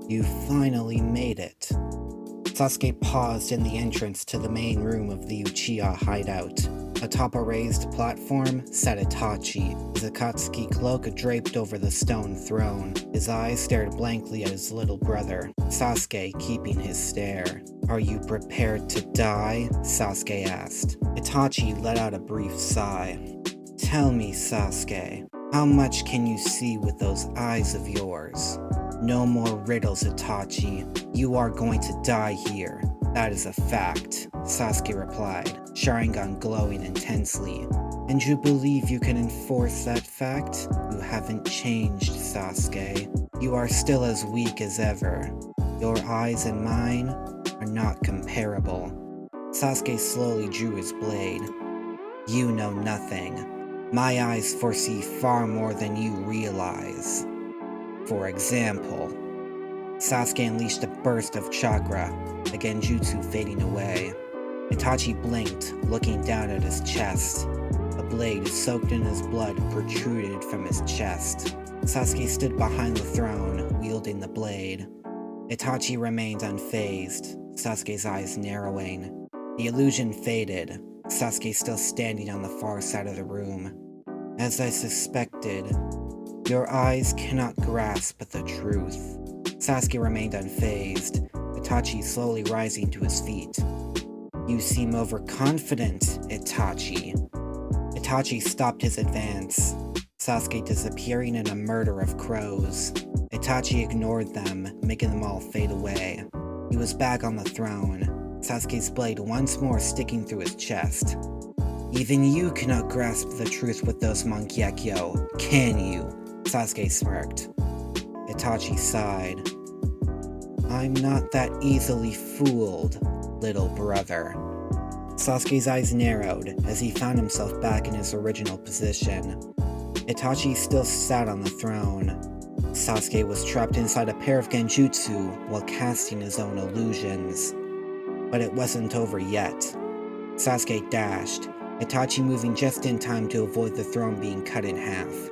You finally made it. Sasuke paused in the entrance to the main room of the Uchiha hideout. Atop a raised platform sat Itachi, his Akatsuki cloak draped over the stone throne. His eyes stared blankly at his little brother, Sasuke keeping his stare. "Are you prepared to die?" Sasuke asked. Itachi let out a brief sigh. "Tell me, Sasuke, how much can you see with those eyes of yours?" "No more riddles, Itachi. You are going to die here. That is a fact," Sasuke replied, Sharingan glowing intensely. "And you believe you can enforce that fact? You haven't changed, Sasuke. You are still as weak as ever. Your eyes and mine are not comparable." Sasuke slowly drew his blade. "You know nothing. My eyes foresee far more than you realize. For example..." Sasuke unleashed a burst of chakra, the genjutsu fading away. Itachi blinked, looking down at his chest. A blade soaked in his blood protruded from his chest. Sasuke stood behind the throne, wielding the blade. Itachi remained unfazed, Sasuke's eyes narrowing. The illusion faded, Sasuke still standing on the far side of the room. "As I suspected, your eyes cannot grasp the truth." Sasuke remained unfazed, Itachi slowly rising to his feet. "You seem overconfident, Itachi." Itachi stopped his advance, Sasuke disappearing in a murder of crows. Itachi ignored them, making them all fade away. He was back on the throne, Sasuke's blade once more sticking through his chest. "Even you cannot grasp the truth with those Mangekyou, can you?" Sasuke smirked. Itachi sighed. "I'm not that easily fooled, little brother." Sasuke's eyes narrowed as he found himself back in his original position. Itachi still sat on the throne. Sasuke was trapped inside a pair of genjutsu while casting his own illusions. But it wasn't over yet. Sasuke dashed, Itachi moving just in time to avoid the throne being cut in half.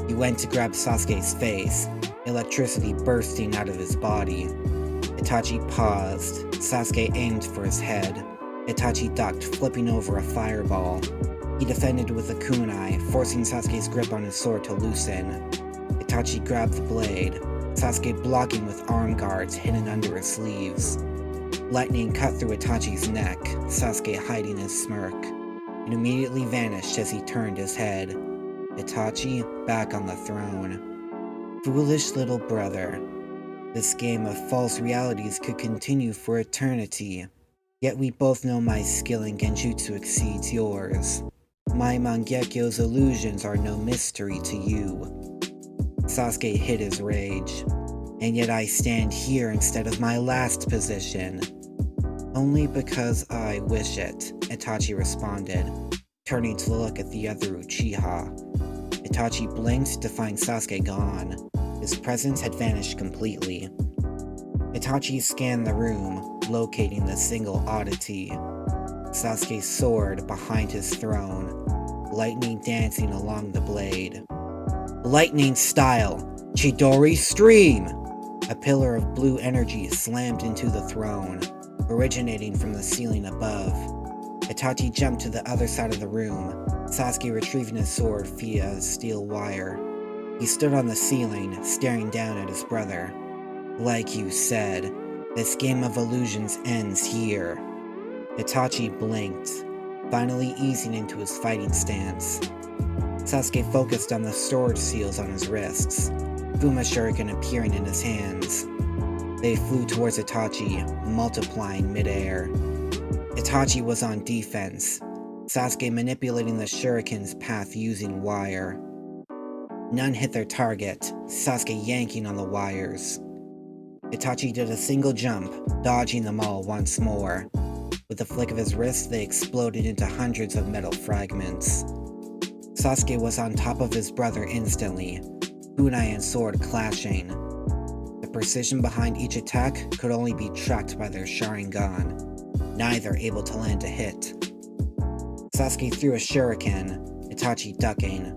He went to grab Sasuke's face, electricity bursting out of his body. Itachi paused, Sasuke aimed for his head. Itachi ducked, flipping over a fireball. He defended with a kunai, forcing Sasuke's grip on his sword to loosen. Itachi grabbed the blade, Sasuke blocking with arm guards hidden under his sleeves. Lightning cut through Itachi's neck, Sasuke hiding his smirk. It immediately vanished as he turned his head. Itachi back on the throne. "Foolish little brother. This game of false realities could continue for eternity. Yet we both know my skill in genjutsu exceeds yours. My Mangekyou's illusions are no mystery to you." Sasuke hid his rage. "And yet I stand here instead of my last position." "Only because I wish it," Itachi responded, turning to look at the other Uchiha. Itachi blinked to find Sasuke gone. His presence had vanished completely. Itachi scanned the room, locating the single oddity. Sasuke's sword behind his throne, lightning dancing along the blade. "Lightning style! Chidori stream!" A pillar of blue energy slammed into the throne, originating from the ceiling above. Itachi jumped to the other side of the room, Sasuke retrieving his sword via a steel wire. He stood on the ceiling, staring down at his brother. "Like you said, this game of illusions ends here." Itachi blinked, finally easing into his fighting stance. Sasuke focused on the sword seals on his wrists, Fuma Shuriken appearing in his hands. They flew towards Itachi, multiplying midair. Itachi was on defense, Sasuke manipulating the shuriken's path using wire. None hit their target, Sasuke yanking on the wires. Itachi did a single jump, dodging them all once more. With a flick of his wrist, they exploded into hundreds of metal fragments. Sasuke was on top of his brother instantly, kunai and sword clashing. The precision behind each attack could only be tracked by their Sharingan, neither able to land a hit. Sasuke threw a shuriken, Itachi ducking.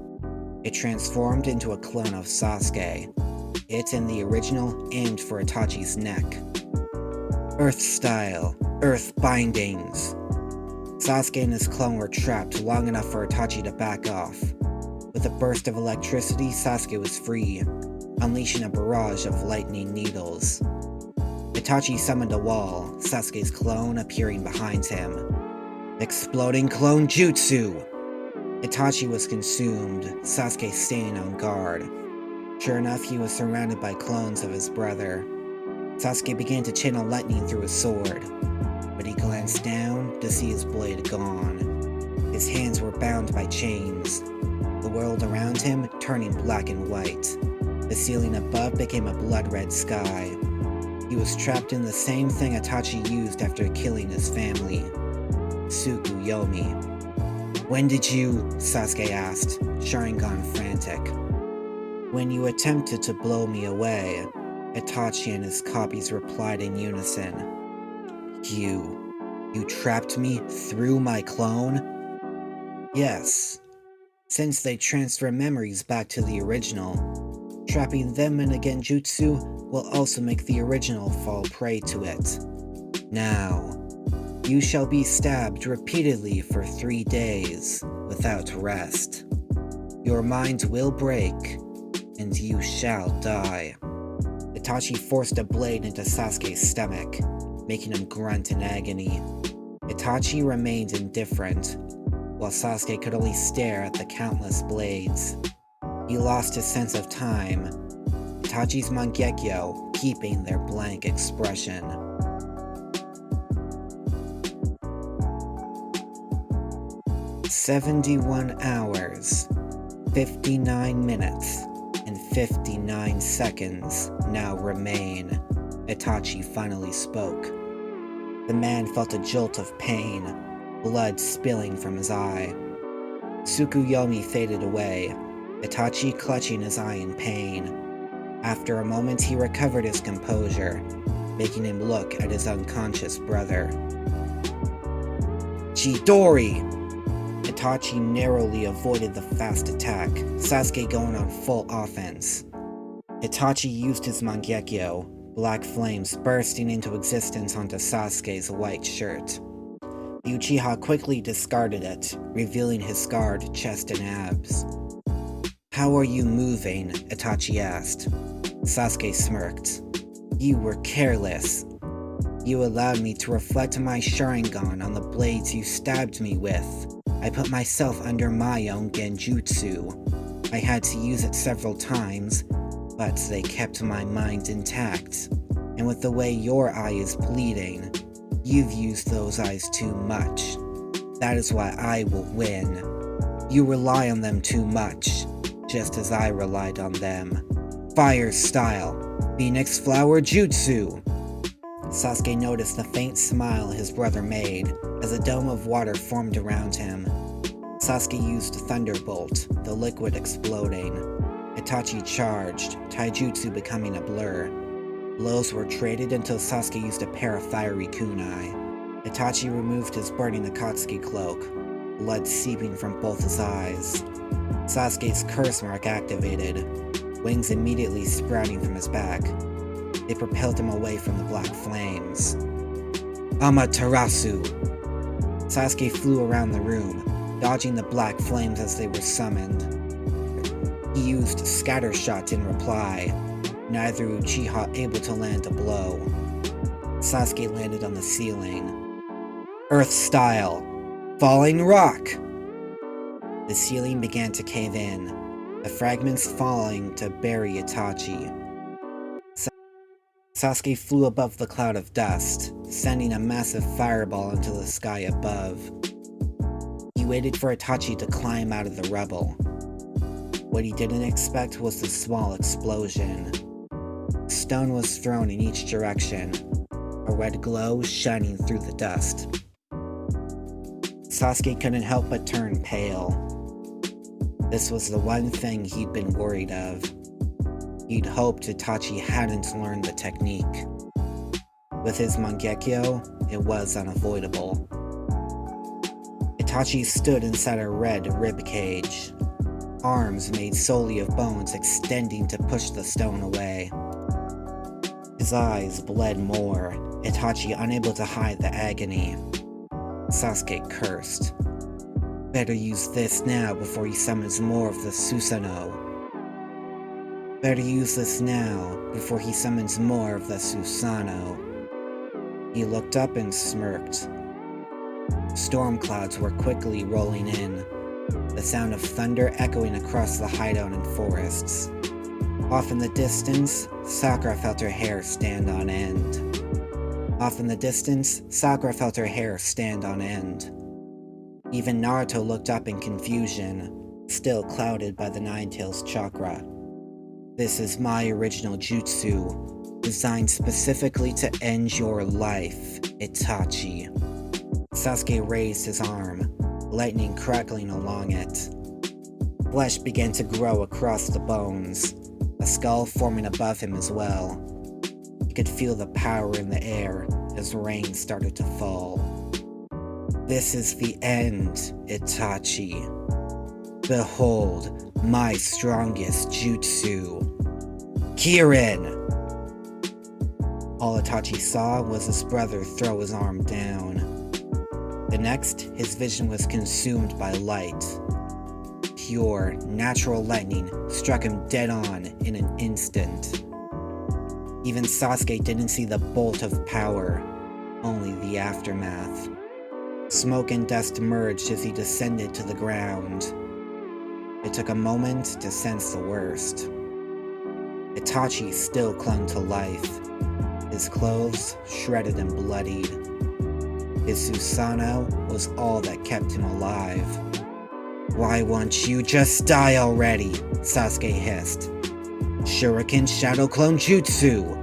It transformed into a clone of Sasuke. It and the original aimed for Itachi's neck. Earth style, earth bindings. Sasuke and his clone were trapped long enough for Itachi to back off. With a burst of electricity, Sasuke was free, unleashing a barrage of lightning needles. Itachi summoned a wall, Sasuke's clone appearing behind him. Exploding clone jutsu! Itachi was consumed, Sasuke staying on guard. Sure enough, he was surrounded by clones of his brother. Sasuke began to channel lightning through his sword, but he glanced down to see his blade gone. His hands were bound by chains, the world around him turning black and white. The ceiling above became a blood-red sky. He was trapped in the same thing Itachi used after killing his family, Tsukuyomi. "When did you?" Sasuke asked, Sharingan frantic. "When you attempted to blow me away," Itachi and his copies replied in unison. You trapped me through my clone?" "Yes. Since they transfer memories back to the original, trapping them in a genjutsu will also make the original fall prey to it. Now, you shall be stabbed repeatedly for 3 days, without rest. Your mind will break, and you shall die." Itachi forced a blade into Sasuke's stomach, making him grunt in agony. Itachi remained indifferent, while Sasuke could only stare at the countless blades. He lost his sense of time, Itachi's Mangekyo keeping their blank expression. "71 hours, 59 minutes, and 59 seconds now remain," Itachi finally spoke. The man felt a jolt of pain, blood spilling from his eye. Tsukuyomi faded away, Itachi clutching his eye in pain. After a moment, he recovered his composure, making him look at his unconscious brother. "Chidori!" Itachi narrowly avoided the fast attack, Sasuke going on full offense. Itachi used his Mangekyo, black flames bursting into existence onto Sasuke's white shirt. The Uchiha quickly discarded it, revealing his scarred chest and abs. "How are you moving?" Itachi asked. Sasuke smirked. "You were careless. You allowed me to reflect my Sharingan on the blades you stabbed me with. I put myself under my own genjutsu. I had to use it several times, but they kept my mind intact. And with the way your eye is bleeding, you've used those eyes too much. That is why I will win. You rely on them too much, just as I relied on them. Fire style, Phoenix Flower Jutsu!" Sasuke noticed the faint smile his brother made as a dome of water formed around him. Sasuke used Thunderbolt, the liquid exploding. Itachi charged, taijutsu becoming a blur. Blows were traded until Sasuke used a pair of fiery kunai. Itachi removed his burning Akatsuki cloak, blood seeping from both his eyes. Sasuke's curse mark activated, wings immediately sprouting from his back. They propelled him away from the black flames. "Amaterasu!" Sasuke flew around the room, dodging the black flames as they were summoned. He used scatter shot in reply, neither Uchiha able to land a blow. Sasuke landed on the ceiling. "Earth style, falling rock!" The ceiling began to cave in, the fragments falling to bury Itachi. Sasuke flew above the cloud of dust, sending a massive fireball into the sky above. He waited for Itachi to climb out of the rubble. What he didn't expect was the small explosion. Stone was thrown in each direction, a red glow shining through the dust. Sasuke couldn't help but turn pale. This was the one thing he'd been worried of. He'd hoped Itachi hadn't learned the technique. With his Mangekyo, it was unavoidable. Itachi stood inside a red rib cage. arms made solely of bones extending to push the stone away. His eyes bled more, Itachi unable to hide the agony. Sasuke cursed. Better use this now before he summons more of the Susanoo. Better use this now before he summons more of the Susanoo. He looked up and smirked. Storm clouds were quickly rolling in, the sound of thunder echoing across the hideout and forests. Off in the distance, Sakura felt her hair stand on end. Even Naruto looked up in confusion, still clouded by the Nine-Tails chakra. This is my original jutsu, designed specifically to end your life, Itachi. Sasuke raised his arm, lightning crackling along it. Flesh began to grow across the bones, a skull forming above him as well. He could feel the power in the air as rain started to fall. This is the end, Itachi. Behold, my strongest jutsu. Kirin! All Itachi saw was his brother throw his arm down. The next, his vision was consumed by light. Pure, natural lightning struck him dead on in an instant. Even Sasuke didn't see the bolt of power, only the aftermath. Smoke and dust merged as he descended to the ground. It took a moment to sense the worst. Itachi still clung to life, his clothes shredded and bloodied. His Susanoo was all that kept him alive. Why won't you just die already? Sasuke hissed. Shuriken Shadow Clone Jutsu!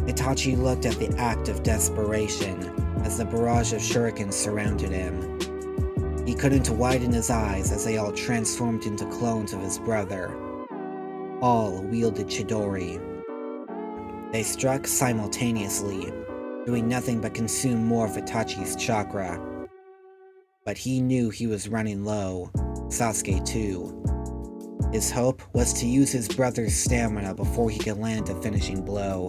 Itachi looked at the act of desperation as the barrage of shurikens surrounded him. He couldn't widen his eyes as they all transformed into clones of his brother. All wielded Chidori. They struck simultaneously, doing nothing but consume more of Itachi's chakra. But he knew he was running low, Sasuke too. His hope was to use his brother's stamina before he could land a finishing blow.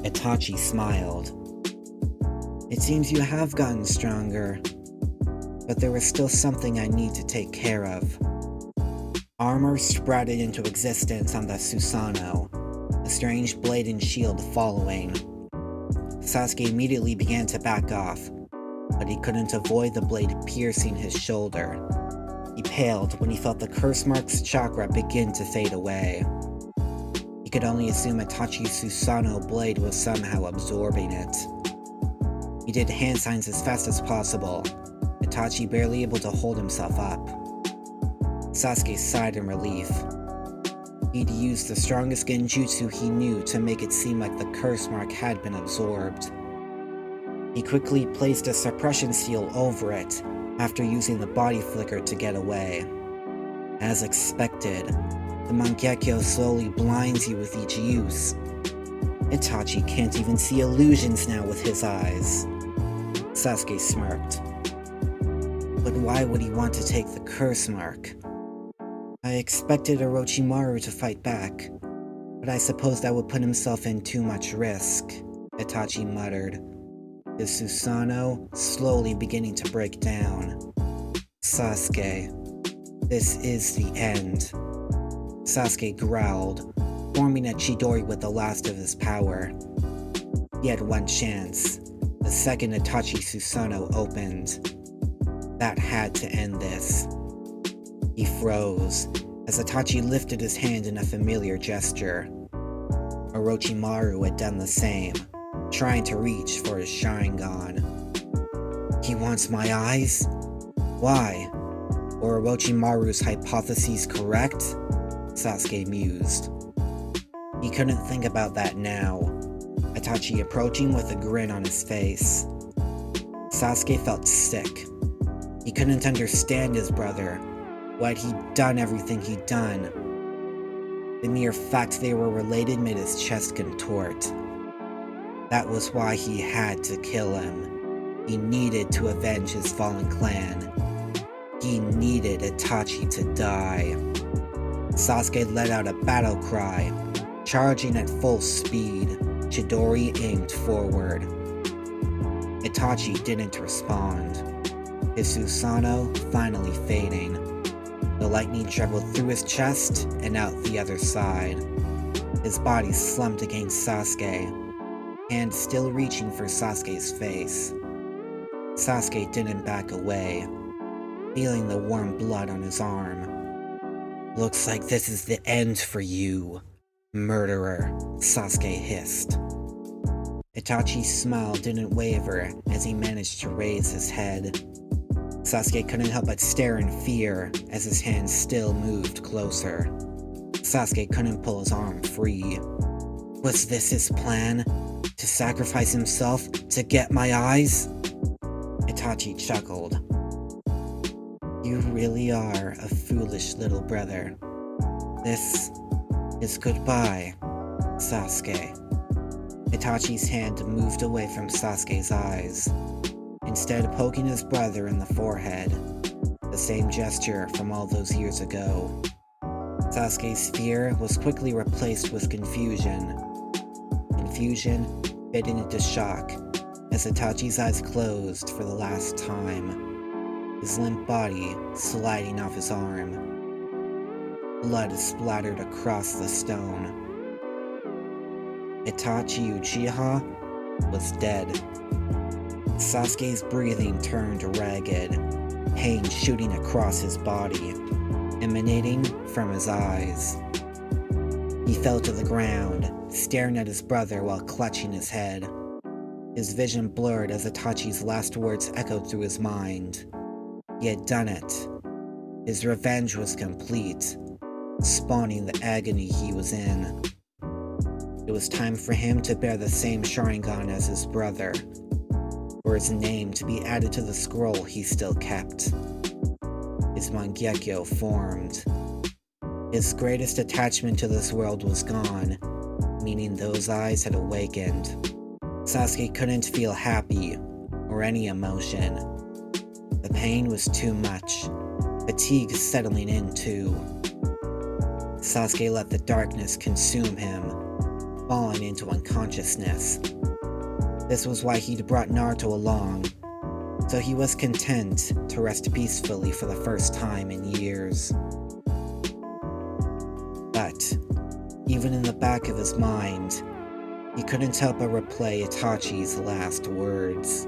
Itachi smiled. It seems you have gotten stronger, but there is still something I need to take care of. Armor sprouted into existence on the Susanoo, a strange blade and shield following. Sasuke immediately began to back off, but he couldn't avoid the blade piercing his shoulder. He paled when he felt the curse mark's chakra begin to fade away. He could only assume Itachi's Susanoo blade was somehow absorbing it. He did hand signs as fast as possible, Itachi barely able to hold himself up. Sasuke sighed in relief. He'd used the strongest genjutsu he knew to make it seem like the curse mark had been absorbed. He quickly placed a suppression seal over it after using the body flicker to get away. As expected, the Mangekyo slowly blinds you with each use. Itachi can't even see illusions now with his eyes. Sasuke smirked. But why would he want to take the curse mark? I expected Orochimaru to fight back, but I suppose that would put himself in too much risk, Itachi muttered, his Susanoo slowly beginning to break down. Sasuke, this is the end. Sasuke growled, forming a Chidori with the last of his power. He had one chance. The second Itachi Susanoo opened. That had to end this. He froze as Itachi lifted his hand in a familiar gesture. Orochimaru had done the same, trying to reach for his Sharingan. He wants my eyes? Why? Were Orochimaru's hypotheses correct? Sasuke mused. He couldn't think about that now. Itachi approaching with a grin on his face. Sasuke felt sick. He couldn't understand his brother. Why'd he done everything he'd done? The mere fact they were related made his chest contort. That was why he had to kill him. He needed to avenge his fallen clan. He He needed Itachi to die. Sasuke let out a battle cry. Charging at full speed, Chidori aimed forward. Itachi didn't respond. His Susanoo finally fading. The lightning traveled through his chest and out the other side. His body slumped against Sasuke, hand still reaching for Sasuke's face. Sasuke didn't back away, feeling the warm blood on his arm. "Looks like this is the end for you, murderer," Sasuke hissed. Itachi's smile didn't waver as he managed to raise his head. Sasuke couldn't help but stare in fear as his hand still moved closer. Sasuke couldn't pull his arm free. Was this his plan? To sacrifice himself to get my eyes? Itachi chuckled. "You really are a foolish little brother. This is goodbye, Sasuke." Itachi's hand moved away from Sasuke's eyes, instead poking his brother in the forehead, the same gesture from all those years ago. Sasuke's fear was quickly replaced with confusion. Confusion fading into shock as Itachi's eyes closed for the last time, his limp body sliding off his arm. Blood splattered across the stone. Itachi Uchiha was dead. Sasuke's breathing turned ragged, pain shooting across his body, emanating from his eyes. He fell to the ground, staring at his brother while clutching his head. His vision blurred as Itachi's last words echoed through his mind. He had done it. His revenge was complete, spawning the agony he was in. It was time for him to bear the same Sharingan as his brother, for his name to be added to the scroll he still kept. His Mangekyo formed. His greatest attachment to this world was gone, meaning those eyes had awakened. Sasuke couldn't feel happy, or any emotion. The pain was too much, fatigue settling in too. Sasuke let the darkness consume him, falling into unconsciousness. This was why he'd brought Naruto along, so he was content to rest peacefully for the first time in years. But, even in the back of his mind, he couldn't help but replay Itachi's last words.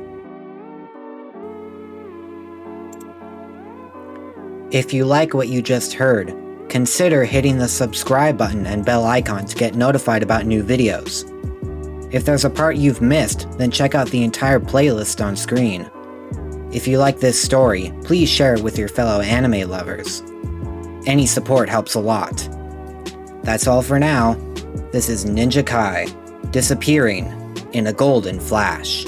If you like what you just heard, consider hitting the subscribe button and bell icon to get notified about new videos. If there's a part you've missed, then check out the entire playlist on screen. If you like this story, please share it with your fellow anime lovers. Any support helps a lot. That's all for now. This is Ninja Kai, disappearing in a golden flash.